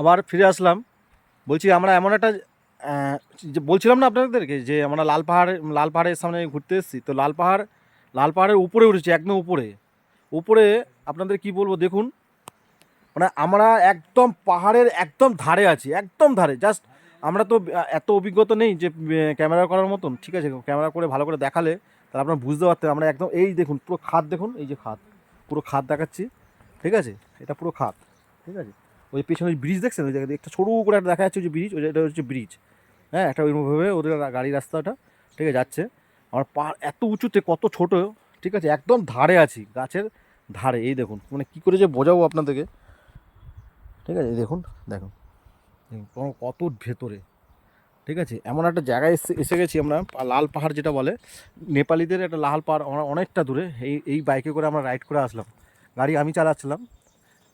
আবার ফিরে আসলাম। বলছি আমরা এমন একটা যে বলছিলাম না আপনাদেরকে যে আমরা লাল পাহাড়ের সামনে ঘুরতে এসেছি, তো লাল পাহাড়ের উপরে উঠেছি, একদম উপরে। উপরে আপনাদের কি বলবো দেখুন, মানে আমরা একদম পাহাড়ের একদম ধারে আছি, একদম ধারে। জাস্ট আমরা তো এত অভিজ্ঞতা নেই যে ক্যামেরা করার মতন, ঠিক আছে? ক্যামেরা করে ভালো করে দেখালে তাহলে আপনারা বুঝতে পারতেন। আমরা একদম এই দেখুন পুরো খাদ দেখুন, এই যে খাদ, পুরো খাদ দেখাচ্ছি, ঠিক আছে? এটা পুরো খাদ, ঠিক আছে? ওই পেছনে ওই ব্রিজ দেখছেন, ওই জায়গায় একটা সরু করে একটা দেখা যাচ্ছে যে ব্রিজ, ওই এটা হচ্ছে ব্রিজ। হ্যাঁ, একটা ওইভাবে ওদের গাড়ি রাস্তাটা, ঠিক আছে, যাচ্ছে। আমার পাহাড় এত উঁচুতে, কত ছোট, ঠিক আছে? একদম ধারে আছি, গাছের ধারে। এই দেখুন, মানে কী করে যে বোঝাবো আপনাদেরকে, ঠিক আছে? এই দেখুন, দেখুন কত ভেতরে, ঠিক আছে? এমন একটা জায়গায় এসে এসে গেছি আমরা, লাল পাহাড় যেটা বলে নেপালিদের, একটা লাল পাহাড়। আমরা অনেকটা দূরে এই বাইকে করে আমরা রাইড করে আসলাম। গাড়ি আমি চালাচ্ছিলাম,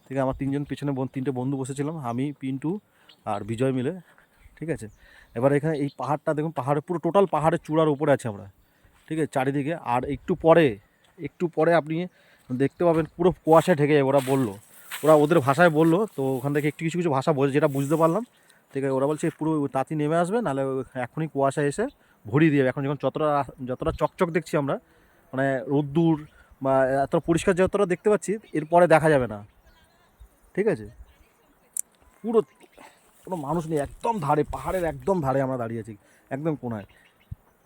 ঠিক আছে? আমার তিনজন পিছনে তিনটে বন্ধু বসেছিলাম, আমি, পিন্টু আর বিজয় মিলে, ঠিক আছে? এবার এখানে এই পাহাড়টা দেখুন, পাহাড়ে পুরো টোটাল পাহাড়ের চূড়ার উপরে আছে আমরা, ঠিক আছে, চারিদিকে। আর একটু পরে আপনি দেখতে পাবেন পুরো কুয়াশায় ঢেকে যাবে। ওরা ওদের ভাষায় বললো, তো ওখান থেকে একটু কিছু কিছু ভাষা বোঝে, যেটা বুঝতে পারলাম, ঠিক আছে? ওরা বলছে পুরো তাঁতি নেমে আসবে, নাহলে এখনই কুয়াশা এসে ভরিয়ে দিয়ে যাবে। এখন যখন যতটা চকচক দেখছি আমরা, মানে রোদ্দুর বা এত পরিষ্কার যতটা দেখতে পাচ্ছি, এরপরে দেখা যাবে না, ঠিক আছে? পুরো কোনো মানুষ নেই, একদম ধারে, পাহাড়ের একদম ধারে আমরা দাঁড়িয়ে আছি, একদম কোনায়,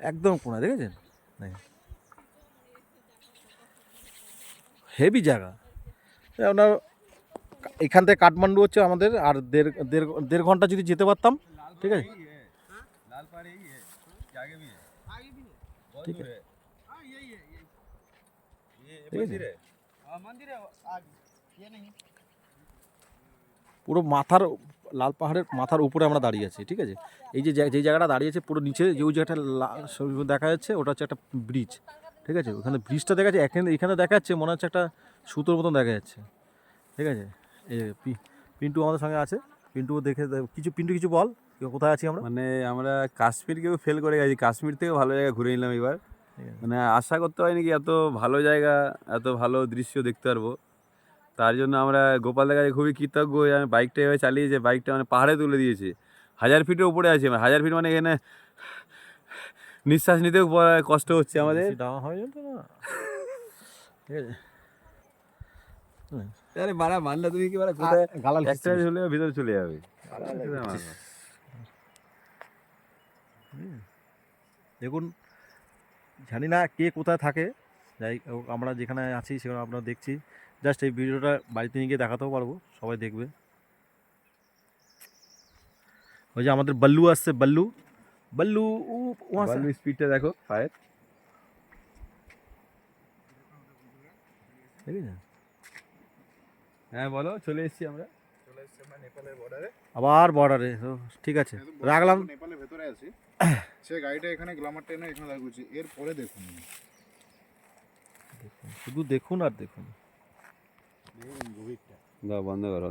একদম কোনায়, দেখেছেন? দেখেন, হেভি জায়গা। আপনার এখান থেকে কাঠমান্ডু হচ্ছে আমাদের আর দেড় ঘন্টা যদি যেতে পারতাম, ঠিক আছে? ঠিক আছে, ঠিক আছে? পুরো মাথার, লাল পাহাড়ের মাথার উপরে আমরা দাঁড়িয়ে আছি, ঠিক আছে? এই যে যেই জায়গাটা দাঁড়িয়েছে পুরো নিচে, যে ওই জায়গাটা দেখা যাচ্ছে, ওটা হচ্ছে একটা ব্রিজ, ঠিক আছে? ওখানে ব্রিজটা দেখা যাচ্ছে, এখানে দেখা যাচ্ছে মনে হচ্ছে একটা সুতোর মতন দেখা যাচ্ছে, ঠিক আছে? এই পিন্টু আমাদের সঙ্গে আছে, পিন্টু দেখে পিন্টু কিছু বল, কোথায় আছি আমরা? মানে আমরা কাশ্মীরকেও ফেল করে গেছি, কাশ্মীর থেকে ভালো জায়গা ঘুরে নিলাম এবার। মানে আশা করতে হয়নি কি এত ভালো জায়গা, এত ভালো দৃশ্য দেখতে পারবো। তার জন্য আমরা গোপালের কাছে খুবই কৃতজ্ঞ। আমি বাইকটা এভাবে চালিয়েছে, বাইকটা মানে পাহাড়ে তুলে দিয়েছে। 1000 ফিটের উপরে আছি আমরা। 1000 ফিট মানে এখানে নিঃশ্বাস নিতেও কষ্ট হচ্ছে আমাদের। দেওয়া হয় তো না, ঠিক আছে? আরে বাড়া মানলা তুমি কি বাড়া কোথায় গালাল একটা হলে ভিতরে চলে যাবে। দেখুন, জানি না কে কোথায় থাকে, যাই হোক আমরা যেখানে আছি সেখানে আপনারা দেখছি। জাস্ট এই ভিডিওটা বাড়িতে নিয়ে গিয়ে দেখাতেও পারবো, সবাই দেখবে। ওই যে আমাদের বল্লু আসছে, বল্লু, বল্লু বালু স্পিডটা দেখো পায়ের। ঠিক আছে? হ্যাঁ বলো, চলে এসেছি আমরা। নেপালের বর্ডারে, আবার বর্ডারে, তো ঠিক আছে, রাখলাম। নেপালের ভেতরে আছি। সে গাড়িটা এখানে গ্লামার ট্রেনে এখানে দাঁড়িয়েছি, এরপরে দেখুন, শুধু দেখুন আর দেখুন। বন্ধ করো।